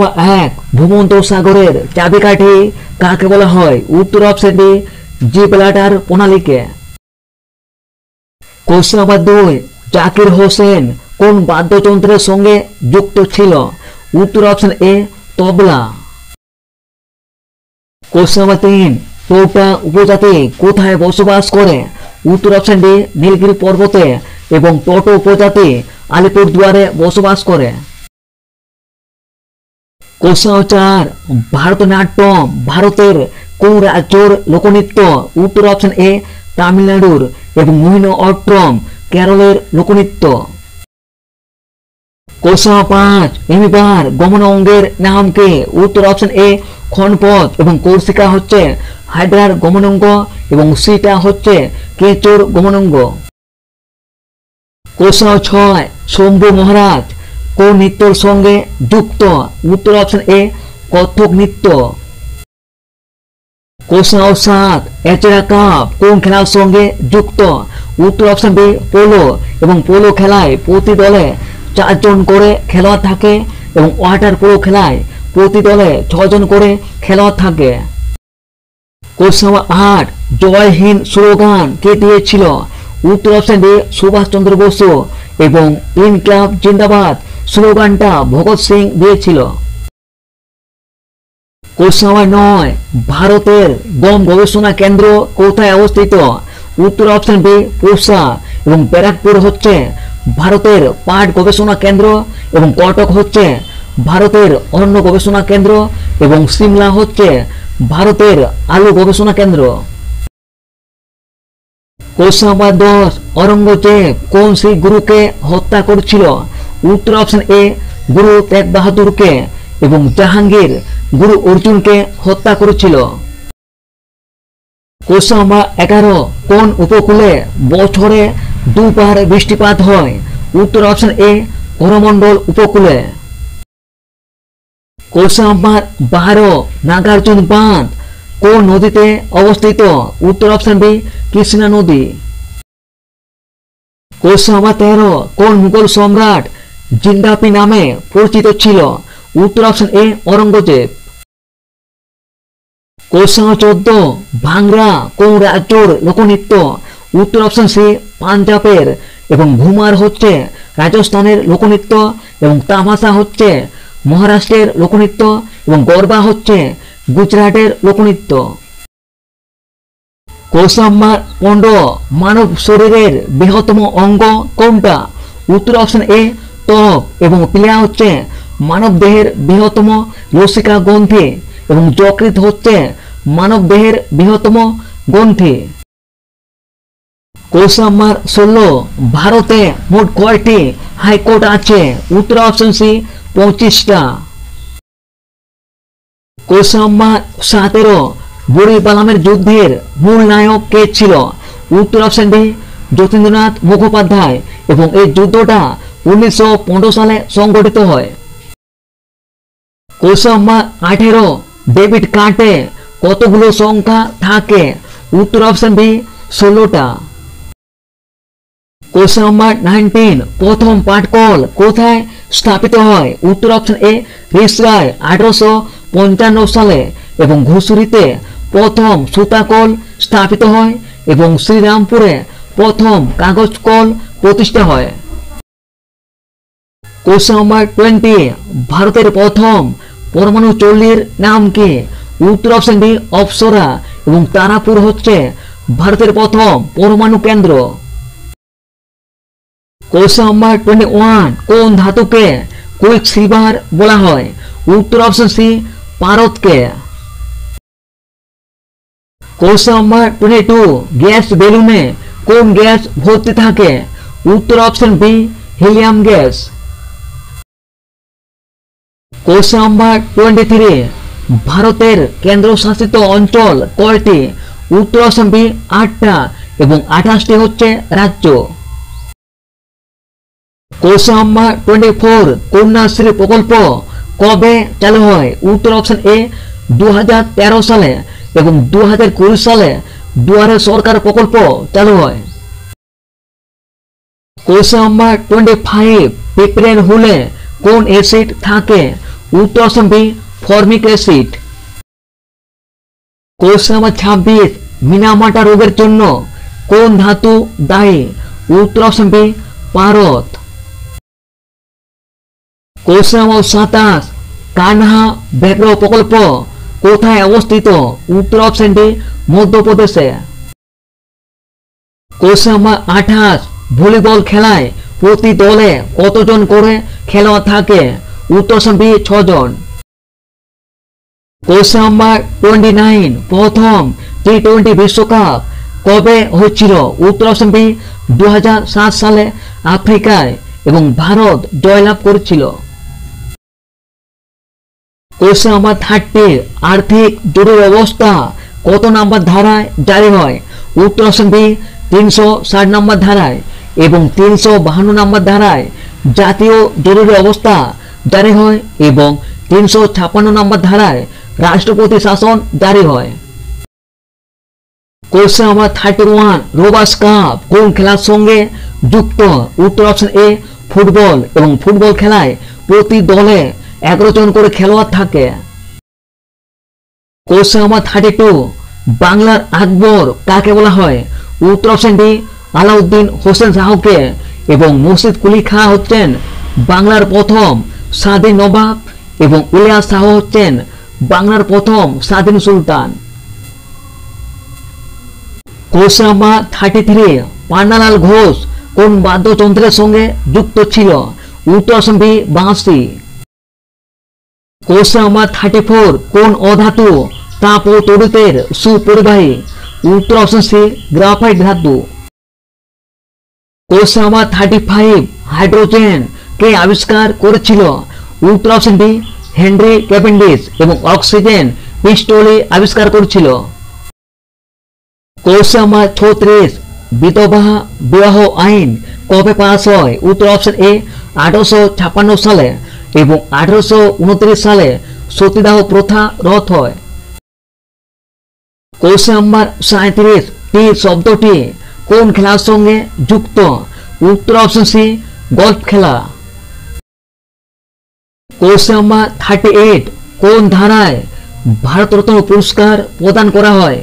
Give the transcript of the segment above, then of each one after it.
Number 1 ভূমধ্যসাগরের চাবিকাঠি কাকে বলা হয়? উত্তর অপশন ডি জিব্রাল্টার প্রণালীকে। কোশ্চেন নাম্বার 2 জাকির হোসেন কোন বাদ্যযন্ত্রের সঙ্গে যুক্ত ছিল? উত্তর option A tabla. Question number 3 টোটা উপজাতি কোথায় বসবাস করে? উত্তর অপশন ডি নীলগিরি পর্বতে এবং টোটো উপজাতি আলিপুরদুয়ারে বসবাস করে। কোশ্চেন 4 ভারতনাট্যম ভারতের কোন রাজ্যের লোকনৃত্য? উত্তর অপশন এ তামিলনাড়ুর এবং মোহিনীঅট্টম কেরলের লোকনৃত্য। কোশ্চেন 5 এমিবার গমন অঙ্গের নাম কি? উত্তর অপশন এ ক্ষণপথ এবং কৌশিকা হচ্ছে হাইড্রার গমনাঙ্গ এবং সিটা হচ্ছে কেঁচোর গমনাঙ্গ। কোশ্চেন 6 শম্ভু মহারাজ কোন নৃত্যের সঙ্গে যুক্ত? উত্তর অপশন এ কত্থক নৃত্য। কোশ্চেন 7 এচেরা কাপ কোন খেলার সঙ্গে যুক্ত? উত্তর অপশন বি পোলো এবং পোলো খেলায় প্রতি দলে 4 জন করে খেলোয়াড় থাকে এবং ওয়াটার পোলো খেলায় প্রতি দলে 6 জন করে খেলোয়াড় থাকে। কোশ্চেন 8 জয় হিন্দ স্লোগান কে দিয়েছিল? উত্তর অপশন ডি সুভাষচন্দ্র বসু এবং ইনকলাব জিন্দাবাদ স্লোগানটা ভগৎ সিং দিয়েছিল। কোশ্চেন 9 ভারতের গম গবেষণা কেন্দ্র কোথায় অবস্থিত? উত্তর অপশন বি পুসা এবং ব্যারাকপুর হচ্ছে ভারতের পাট গবেষণা কেন্দ্র এবং কটক হচ্ছে ভারতের অরণ্য গবেষণা কেন্দ্র এবং সিমলা হচ্ছে ভারতের আলু গবেষণা কেন্দ্র। কোশ্চেন নাম্বার 10 অরঙ্গজেব কোন শিখ গুরুকে হত্যা করেছিল? উত্তর অপশন এ গুরু তেগ বাহাদুরকে এবং জাহাঙ্গীর গুরু অর্জুনকে হত্যা করেছিল। কোশ্চেন নাম্বার 11 কোন উপকূলে বছরে 2 বার বৃষ্টিপাত হয়? উত্তর অপশন এ করমণ্ডল উপকূলে। কোশ্চেন নাম্বার 12 নাগার্জুন বাঁধ কোন নদীতে অবস্থিত? উত্তর অপশন বি কৃষ্ণা নদী। কোশ্চেন নাম্বার 13 কোন মুঘল সম্রাট জিন্দাপি নামে পরিচিত ছিল? উত্তর অপশন এ অরঙ্গজেব। কোশ্চেন নাম্বার 14 ভাংরা কোন রাজ্যের লোকনৃত্য? উত্তর অপশন সি পাঞ্জাবের এবং ঘুমার হচ্ছে রাজস্থানের লোকনৃত্য এবং তামাশা হচ্ছে মহারাষ্ট্রের লোকনৃত্য এবং গরবা হচ্ছে গুজরাটের লোকনৃত্য। কোশ্চেন নাম্বার 15 মানব শরীরের বৃহত্তম অঙ্গ কোনটা? উত্তর অপশন এ ত্বক এবং প্লিয়া হচ্ছে মানব দেহের বৃহত্তম লসিকা গ্রন্থি এবং যকৃৎ হচ্ছে মানব দেহের বৃহত্তম গ্রন্থি। কোশ্চেন নাম্বার 16 ভারতে মোট কয়টি হাইকোর্ট আছে? উত্তর অপশন সি 25টা। কোশ্চেন নাম্বার 17 বুড়িপালামের যুদ্ধের মূল নায়ক কে ছিল? উত্তর অপশন ডি যতীন্দ্রনাথ মুখোপাধ্যায় এবং এই যুদ্ধটা 1915 সালে সংগঠিত হয়। কোশ্চেন নাম্বার 18 ডেবিট কার্ডে কতগুলো সংখ্যা থাকে? উত্তর অপশন বি 16টা। কোশ্চেন নাম্বার 19 প্রথম পাটকল কোথায় স্থাপিত হয়? উত্তর অপশন এ রিসরায় 1855 সালে এবং ঘুষুরিতে প্রথম সুতাকল স্থাপিত হয় এবং শ্রীরামপুরে প্রথম কাগজ কল প্রতিষ্ঠা হয়। কোশ্চেন নাম্বার 20 ভারতের প্রথম পরমাণু চুল্লির নাম কি? উত্তর অপশন ডি অপ্সরা এবং তারাপুর হচ্ছে ভারতের প্রথম পরমাণু কেন্দ্র। কোশ্চেন নাম্বার 21 কোন ধাতুকে কুইক সিলভার বলা হয়? উত্তর অপশন সি পারদকে। কোশ্চেন নাম্বার 22 গ্যাস বেলুনে কোন গ্যাস ভর্তি থাকে? উত্তর option B helium gas. Question number 23 ভারতের কেন্দ্রশাসিত অঞ্চল কয়টি? উত্তর অপশন বি 8টা এবং 28টি হচ্ছে রাজ্য। কোশ্চেন নাম্বার 24 কন্যাশ্রী প্রকল্প কবে চালু হয়? উত্তর অপশন এ 2013 সালে এবং 2020 সালে দুয়ারে সরকার প্রকল্প চালু হয়। কোশ্চেন নাম্বার 25 পিঁপড়ের হুলে কোন অ্যাসিড থাকে? উত্তর option B formic acid. Question number 26, মিনামাটা রোগের জন্য কোন ধাতু দায়ী? উত্তর অপশন বি পারদ। কোশ্চেন নাম্বার 27, কানহা ব্যাঘ্র প্রকল্প কোথায় অবস্থিত? উত্তর অপশন ডি মধ্যপ্রদেশে। কোশ্চেন নাম্বার 28, ভলিবল খেলায় প্রতি দলে কতজন করে খেলোয়াড় থাকে? উত্তর অপশন বি 6 জন। কোশ্চেন নাম্বার 29, প্রথম টি-20 বিশ্বকাপ কবে হয়েছিল? উত্তর অপশন বি 2007 সালে আফ্রিকায় এবং ভারত জয়লাভ করেছিল। কোশ্চেন নাম্বার 30, আর্থিক জরুরি অবস্থা কত নাম্বার ধারায় জারি হয়? উত্তর অপশন বি 360 নম্বর ধারায় এবং 352 নম্বর ধারায় জাতীয় জরুরি অবস্থা জারি হয় এবং 356 নম্বর ধারায় রাষ্ট্রপতি শাসন জারি হয়। কোশ্চেন নাম্বার 31, রোবাস কাপ কোন খেলার সঙ্গে যুক্ত? উত্তর অপশন এ ফুটবল এবং ফুটবল খেলায় প্রতি দলে 11 জন করে খেলোয়াড় থাকে। কোশ্চেন নাম্বার 32, বাংলার আকবর কাকে বলা হয়? উত্তর অপশন ডি আলাউদ্দিন হোসেন শাহকে এবং মুর্শিদ কুলি খাঁ হচ্ছেন বাংলার প্রথম স্বাধীন নবাব এবং ইলিয়াস শাহ হচ্ছেন বাংলার প্রথম স্বাধীন সুলতান। কোশ্চেন নাম্বার 33, পান্নালাল ঘোষ কোন বাদ্যযন্ত্রের সঙ্গে যুক্ত ছিল? উত্তর অপশন বি বাঁশি। কোশ্চেন নাম্বার 34, কোন অধাতু তাপ ও তড়িতের সুপরিবাহী? উত্তর অপশন সি গ্রাফাইট ধাতু। কোশ্চেন নাম্বার 35, হাইড্রোজেন কে আবিষ্কার করেছিল? উত্তর অপশন বি হেনরি ক্যাভেন্ডিশ এবং অক্সিজেন পিস্টলি আবিষ্কার করেছিল। কোশ্চেন নাম্বার 36, বিধবা বিবাহ আইন কবে পাস হয়? উত্তর অপশন এ 1856 সালে এবং 1829 সালে সতীদাহ প্রথা রদ হয়। কোশ্চেন নাম্বার 37, টি শব্দটি কোন খেলার সঙ্গে যুক্ত? উত্তর অপশন সি গল্ফ খেলা। কোশ্চেন নাম্বার 38, কোন ধারায় ভারতরত্ন পুরস্কার প্রদান করা হয়?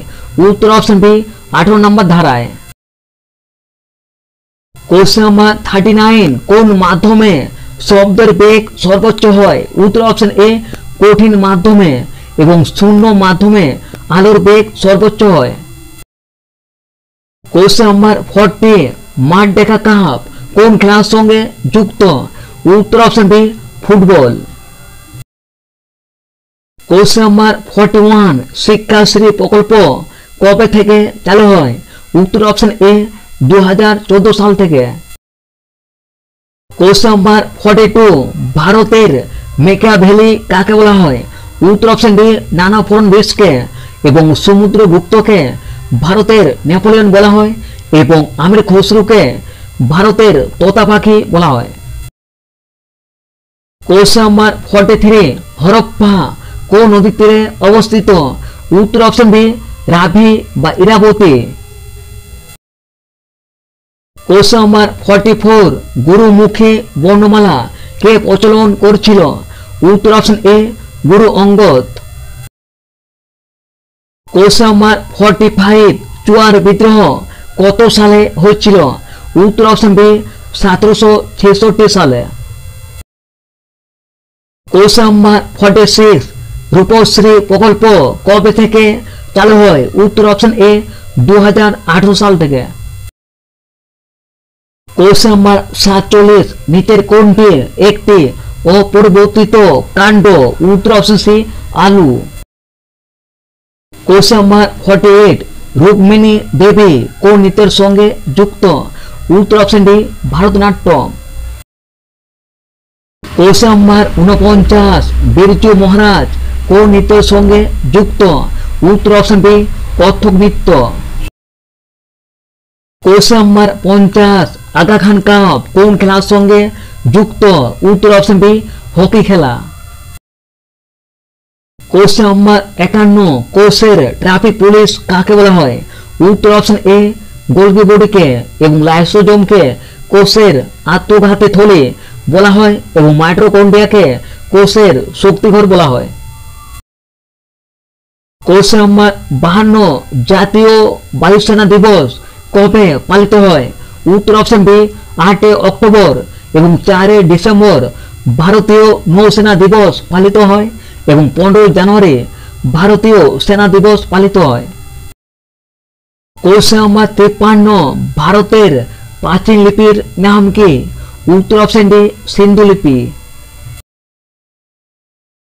উত্তর অপশন বি 18 নম্বর ধারায়। কোশ্চেন নাম্বার 39, কোন মাধ্যমে শব্দের বেগ সর্বোচ্চ হয়? উত্তর অপশন এ কঠিন মাধ্যমে এবং শূন্য মাধ্যমে আলোর বেগ সর্বোচ্চ হয়। কোশ্চেন নাম্বার 40, মাঠডেকা কাপ কোন খেলার সঙ্গে যুক্ত? উত্তর option B football. Question number 41, Shikshashree প্রকল্প কবে থেকে চালু হয়? উত্তর অপশন এ 2014 সাল থেকে। কোশ্চেন নাম্বার 42, ভারতের মেকিয়াভেলি কাকে বলা হয়? উত্তর অপশন ডি নানা ফড়নবিসকে এবং সমুদ্রগুপ্তকে ভারতের নেপোলিয়ন বলা হয় এবং আমির খসরুকে ভারতের তোতা পাখি বলা হয়। কোশ্চেন নাম্বার 43, হরপ্পা কোন নদীর তীরে অবস্থিত? উত্তর অপশন বি রাভি বা ইরাবতী। কোশ্চেন নাম্বার 44, গুরুমুখী বর্ণমালা কে প্রচলন করেছিল? উত্তর অপশন এ গুরু অঙ্গদ। কোশ্চেন নাম্বার 45, চুয়ার বিদ্রোহ কত সালে হয়েছিল? উত্তর অপশন বি 1766 সালে। কোশ্চেন নাম্বার 46, রূপশ্রী প্রকল্প কবে থেকে চালু হয়? উত্তর অপশন এ 2018 সাল থেকে। কোশ্চেন নাম্বার 47, নিচের কোনটি একটি অপরিবর্তিত কাণ্ড? উত্তর অপশন সি আলু। কোশ্চেন নাম্বার 48, রুক্মিণী দেবী কোন নৃত্যের সঙ্গে যুক্ত? উত্তর option D Bharatanatyam. Question number 49, Birju Maharaj কোন নৃত্যের সঙ্গে যুক্ত? উত্তর অপশন বি কত্থক নৃত্য। Question number 50, Aga Khan Cup কোন খেলার সঙ্গে যুক্ত? উত্তর অপশন বি হকি খেলা। কোশ্চেন নাম্বার 51, কোষের ট্রাফিক পুলিশ কাকে বলা হয়? উত্তর অপশন এ গোলগি বডিকে এবং লাইসোজোমকে কোষের আত্মঘাতী থলি বলা হয় এবং মাইটোকন্ড্রিয়াকে কোষের শক্তিঘর বলা হয়। কোশ্চেন নাম্বার 52, জাতীয় বায়ুসেনা দিবস কবে পালিত হয়? উত্তর অপশন বি 8 অক্টোবর এবং 4 ডিসেম্বর ভারতীয় নৌসেনা দিবস পালিত হয় এবং 15 জানুয়ারি ভারতীয় সেনা দিবস পালিত হয়। কোশ্চেন নাম্বার 53, ভারতের প্রাচীন লিপির নাম কি? উত্তর অপশন ডি সিন্ধু লিপি।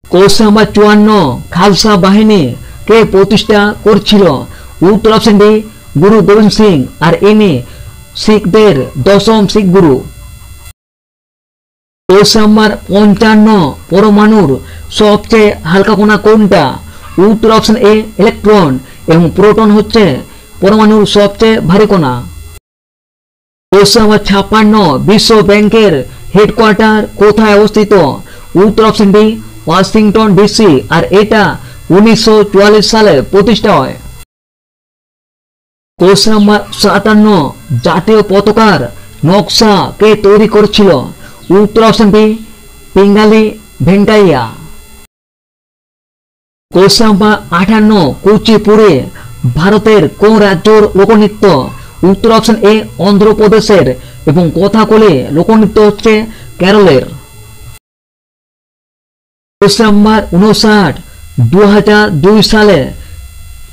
কোশ্চেন নাম্বার 54, খালসা বাহিনী কে প্রতিষ্ঠা করেছিল? উত্তর অপশন ডি গুরু গোবিন্দ সিং, আর ইনি শিখদের দশম শিখ গুরু। কোশ্চেন নাম্বার 55, পরমাণুর সবচেয়ে হালকা কণা কোনটা? উত্তর অপশন এ ইলেকট্রন এবং প্রোটন হচ্ছে পরমাণুর সবচেয়ে ভারী কণা। কোশ্চেন নাম্বার 56, বিশ্ব ব্যাংকের হেডকোয়ার্টার কোথায় অবস্থিত? উত্তর অপশন ডি ওয়াশিংটন ডিসি, আর এটা 1944 সালে প্রতিষ্ঠা হয়। কোশ্চেন নাম্বার 57, জাতীয় পতাকার নকশা কে তৈরি করেছিল? উত্তর option B Pingali Venkayya. Question number 58, Kuchipudi ভারতের কোন রাজ্যের লোকনৃত্য? উত্তর অপশন এ অন্ধ্রপ্রদেশের এবং কথাকলি লোকনৃত্য হচ্ছে কেরলের। কোশ্চেন নাম্বার 59, 2002 সালে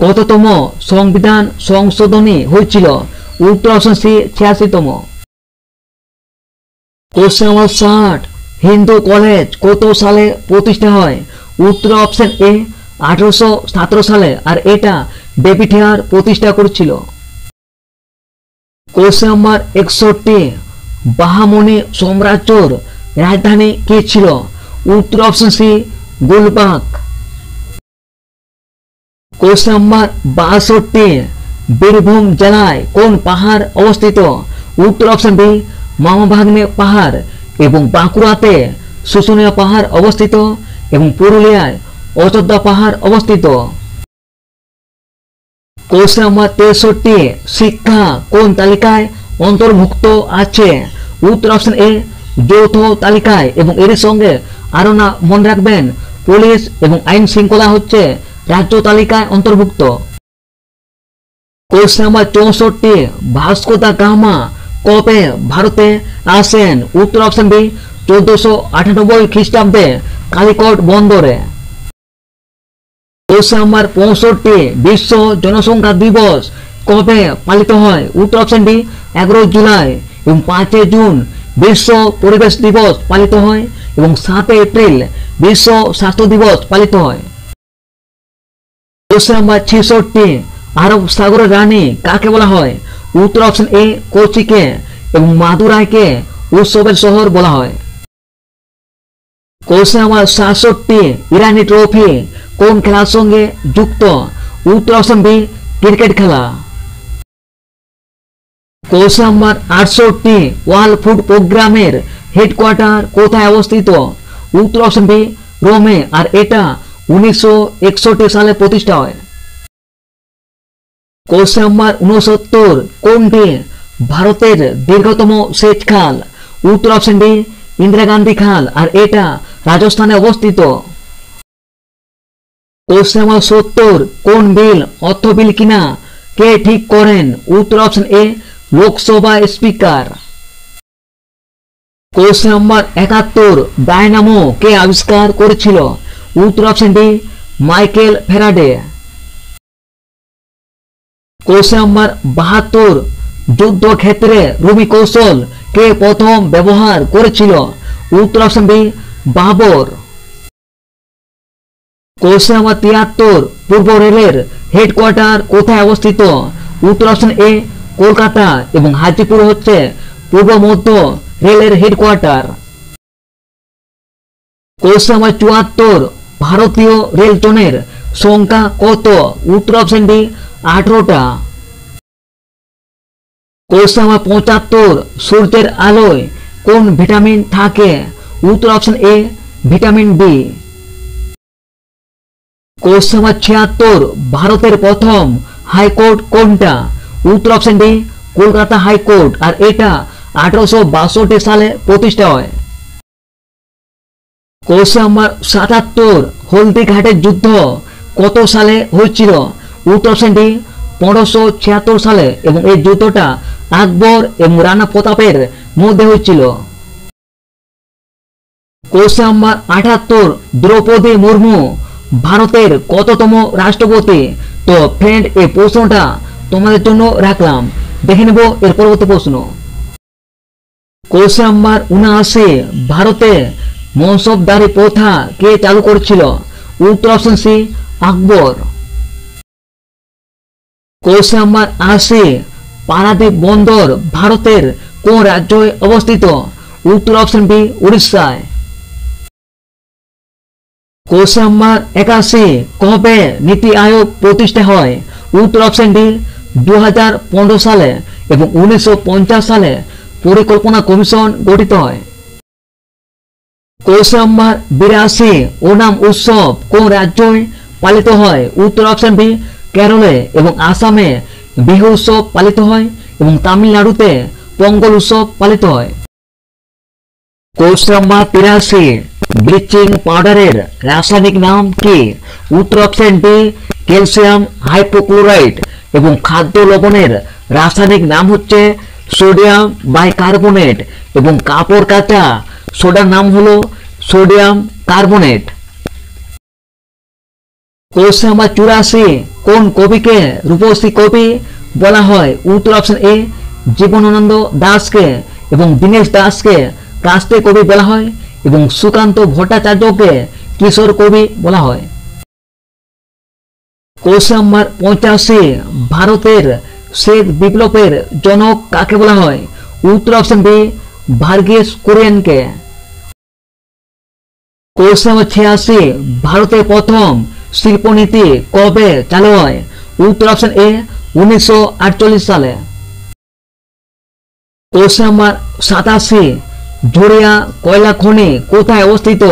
কততম সংবিধান সংশোধনী হয়েছিল? উত্তর অপশন সি 86তম। কোশ্চেন নাম্বার 60, হিন্দু কলেজ কত সালে প্রতিষ্ঠা হয়? উত্তর অপশন এ 1817 সালে, আর এটা ডেভিড হেয়ার প্রতিষ্ঠা করেছিল। কোশ্চেন নাম্বার 61, বাহামনি সাম্রাজ্যের রাজধানী কি ছিল? উত্তর option C Gulbarga. Question number 62, Birbhum জেলায় কোন পাহাড় অবস্থিত? উত্তর অপশন বি মামাভাগ্নে পাহাড়, এবং বাঁকুড়াতে শুশুনিয়া পাহাড় অবস্থিত এবং পুরুলিয়ায় অযোধ্যা পাহাড় অবস্থিত। কোশ্চেন নাম্বার 63, শিক্ষা কোন তালিকায় অন্তর্ভুক্ত আছে? উত্তর অপশন এ যৌথ তালিকায়, এবং এর সঙ্গে আরো না মনে রাখবেন পুলিশ এবং আইন শৃঙ্খলা হচ্ছে রাজ্য তালিকায় অন্তর্ভুক্ত। Question number 64, Vasco da Gama কবে ভারতে আসেন? উত্তর অপশন বি 1498 খ্রিস্টাব্দে কালিকট বন্দরে। কোশ্চেন নাম্বার 65, বিশ্ব জনসংখ্যা দিবস কবে পালিত হয়? উত্তর অপশন বি 11 জুলাই এবং 5 জুন বিশ্ব পরিবেশ দিবস পালিত হয় এবং 7 এপ্রিল বিশ্ব স্বাস্থ্য দিবস পালিত হয়। কোশ্চেন নাম্বার 66, আরব সাগরের রানী কাকে বলা হয়? উত্তর অপশন এ কোচিকে, এবং মাদুরাইকে উৎসবের শহর বলা হয়। কোশ্চেন নাম্বার 67, ইরানি ট্রফি কোন খেলার সঙ্গে যুক্ত? উত্তর অপশন বি ক্রিকেট খেলা। কোশ্চেন নাম্বার 68, ওয়ার্ল্ড ফুড প্রোগ্রামের হেডকোয়ার্টার কোথায় অবস্থিত? উত্তর অপশন বি রোমে, আর এটা 1961 সালে প্রতিষ্ঠা হয়। কোশ্চেন নাম্বার 69, কোনটি ভারতের দীর্ঘতম সেচ খাল? উত্তর অপশন ডি ইন্দিরা গান্ধী খাল, আর এটা রাজস্থানে অবস্থিত। কোশ্চেন নাম্বার 70, কোন বিল অর্থ বিল কিনা কে ঠিক করেন? উত্তর option A Lok Sabha speaker. Question number 71, dynamo কে আবিষ্কার করেছিল? উত্তর option D Michael Faraday. Question number 72, যুদ্ধক্ষেত্রে রুবি কৌশল কে প্রথম ব্যবহার করেছিল? উত্তর option B Babur. Question number 73, পূর্ব রেলের হেডকোয়ার্টার কোথায় অবস্থিত? উত্তর অপশন এ কলকাতা, এবং হাজিপুর হচ্ছে পূর্ব মধ্য রেলের হেডকোয়ার্টার। কোশ্চেন নাম্বার 74, ভারতীয় রেল জোনের সংখ্যা কত? উত্তর অপশন ডি 18টা। কোশ্চেন নাম্বার 75, সূর্যের আলোয় কোন ভিটামিন থাকে? উত্তর option A vitamin B. Question number 76, ভারতের প্রথম হাইকোর্ট কোনটা? উত্তর অপশন ডি কলকাতা হাইকোর্ট, আর এটা 1862 সালে প্রতিষ্ঠা হয়। কোশ্চেন নাম্বার 77, হলদিঘাটের যুদ্ধ কত সালে হয়েছিল? উত্তর অপশন ডি 1576 সালে, এবং এই যুদ্ধটা আকবর এবং রানা প্রতাপের মধ্যে হয়েছিল। কোশ্চেন নাম্বার 78, দ্রৌপদী মুর্মু ভারতের কততম রাষ্ট্রপতি? তো ফ্রেন্ড, এই প্রশ্নটা তোমাদের জন্য রাখলাম, দেখে নেব এর পরবর্তী প্রশ্ন। কোশ্চেন নাম্বার 79, ভারতে মনসবদারি প্রথা কে চালু করেছিল? উত্তর অপশন সি আকবর। কোশ্চেন নাম্বার 80, পারাদ্বীপ বন্দর ভারতের কোন রাজ্যে অবস্থিত? উত্তর অপশন বি উড়িষ্যায়। কোশ্চেন নাম্বার 81, কবে নীতি আয়োগ প্রতিষ্ঠা হয়? উত্তর অপশন ডি 2015 সালে, এবং 1950 সালে পরিকল্পনা কমিশন গঠিত হয়। কোশ্চেন নাম্বার 82, ওনাম উৎসব কোন রাজ্যে পালিত হয়? উত্তর অপশন বি কেরলে, এবং আসামে বিহু উৎসব পালিত হয়, এবং তামিলনাড়ুতে পোঙ্গল উৎসব পালিত হয়। কোশ্চেন নাম্বার 83, ব্লিচিং পাউডারের রাসায়নিক নাম কি? উত্তর অপশন ডি ক্যালসিয়াম হাইপোক্লোরাইট, এবং খাদ্য লবণের রাসায়নিক নাম হচ্ছে সোডিয়াম বাইকার্বনেট, এবং কাপড় কাচা সোডার নাম হলো সোডিয়াম কার্বনেট। কোশ্চেন নাম্বার 84, কোন কবিকে রূপসী কবি বলা হয়? উত্তর অপশন এ জীবনানন্দ দাশকে, এবং দীনেশ দাশকে কাস্তে কবি বলা হয়, এবং সুকান্ত ভট্টাচার্যকে কিশোর কবি বলা হয়। কোশ্চেন নাম্বার 85, ভারতের শ্বেত বিপ্লবের জনক কাকে বলা হয়? উত্তর অপশন বি ভার্গিস কুরিয়েনকে। কোশ্চেন নাম্বার 86, ভারতের প্রথম শিল্পনীতি কবে চালু হয়? উত্তর অপশন এ 1948 সালে। কোশ্চেন নাম্বার 87, ঝুরিয়া কয়লা খনি কোথায় অবস্থিত?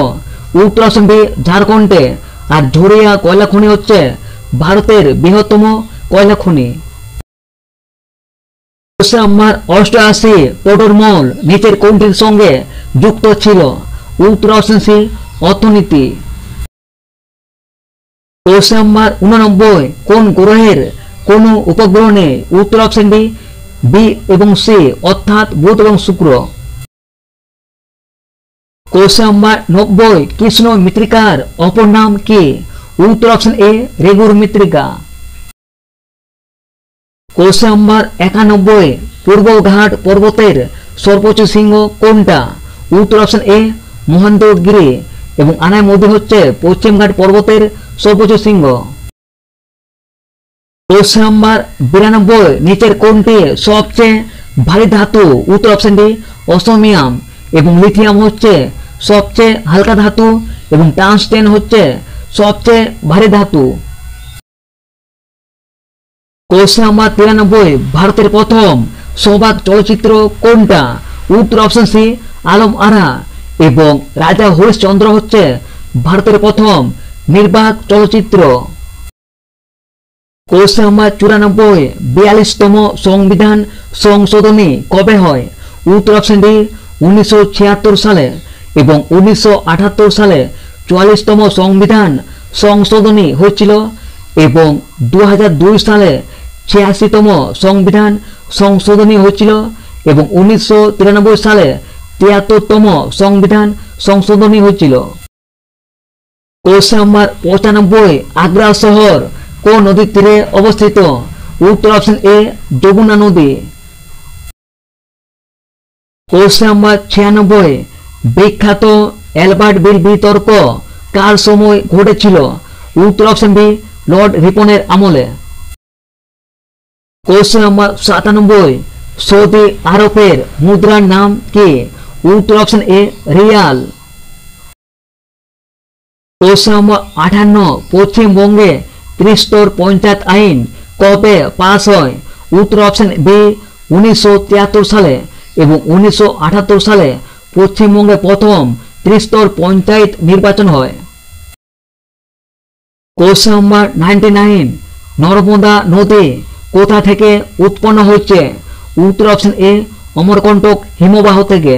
উত্তর অপশন বি ঝাড়খণ্ডে, আর ঝুরিয়া কয়লা খনি হচ্ছে ভারতের বৃহত্তম কয়লা খনি। কোশ্চেন নাম্বার 88, টোডরমল নিচের কোনটির সঙ্গে যুক্ত ছিল? উত্তর অপশন সি অর্থনীতি। কোশ্চেন নাম্বার 89, কোন গ্রহের কোন উপগ্রহ নেই? উত্তর অপশন ডি বি এবং সি, অর্থাৎ বুধ এবং শুক্র। কোশ্চেন নাম্বার 90, কৃষ্ণ মৃত্তিকার অপর নাম কি? উত্তর অপশন এ রেগুর মৃত্তিকা। কোশ্চেন নাম্বার 91, পূর্বঘাট পর্বতের সর্বোচ্চ শৃঙ্গ কোনটা? উত্তর অপশন এ মহেন্দ্রগিরি, এবং আনায় মধ্যে হচ্ছে পশ্চিমঘাট পর্বতের সর্বোচ্চ শৃঙ্গ। কোশ্চেন নাম্বার 92, নিচের কোনটি সবচেয়ে ভারী ধাতু? উত্তর অপশন ডি অসমিয়াম, এবং লিথিয়াম হচ্ছে সবচেয়ে হালকা ধাতু, এবং টাংস্টেন হচ্ছে সবচেয়ে ভারী ধাতু। কোশ্চেন নাম্বার 93, ভারতের প্রথম সৌভাগ চলচ্চিত্র কোনটা? উত্তর অপশন সি আলম আরা, এবং রাজা হরিশ্চন্দ্র হচ্ছে ভারতের প্রথম নির্বাক চলচ্চিত্র। কোশ্চেন নাম্বার 94, 42তম সংবিধান সংশোধনী কবে হয়? উত্তর অপশন ডি 1976 সালে, এবং 1978 সালে 44তম সংবিধান সংশোধনী হয়েছিল, এবং 2002 সালে 86তম সংবিধান সংশোধনী হয়েছিল, এবং 1993 সালে 73তম সংবিধান সংশোধনী হয়েছিল। কোশ্চেন নাম্বার 95, আগ্রা শহর কোন নদীর তীরে অবস্থিত? উত্তর অপশন এ যমুনা নদী। কোশ্চেন নাম্বার 96, বিখ্যাত অ্যালবার্ট বিল বিতর্ক কার সময় ঘটেছিল? উত্তর অপশন বি লর্ড রিপনের আমলে। কোশ্চেন নাম্বার 97, সৌদি আরবের মুদ্রার নাম কি? উত্তর অপশন এ রিয়াল। কোশ্চেন নাম্বার 58, পশ্চিমবঙ্গে ত্রিস্তর পঞ্চায়েত আইন কবে পাস হয়? উত্তর অপশন বি 1973 সালে, এবং 1978 সালে পশ্চিমবঙ্গে প্রথম ত্রিস্তর পঞ্চায়েত নির্বাচন হয়। কোশ্চেন নাম্বার 99, নর্মদা নদী কোথা থেকে উৎপন্ন হয়েছে? উত্তর অপশন এ অমরকন্টক হিমবাহ থেকে।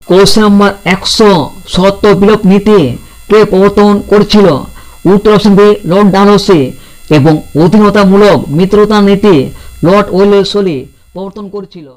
কোশ্চেন নাম্বার 170 বিলোপ নীতি কে প্রবর্তন করেছিল? উত্তর অপশন বি লর্ড ডালহৌসি। এবং অধীনতামূলক মিত্রতা নীতি লর্ড ওয়েলেসলি প্রবর্তন করেছিল।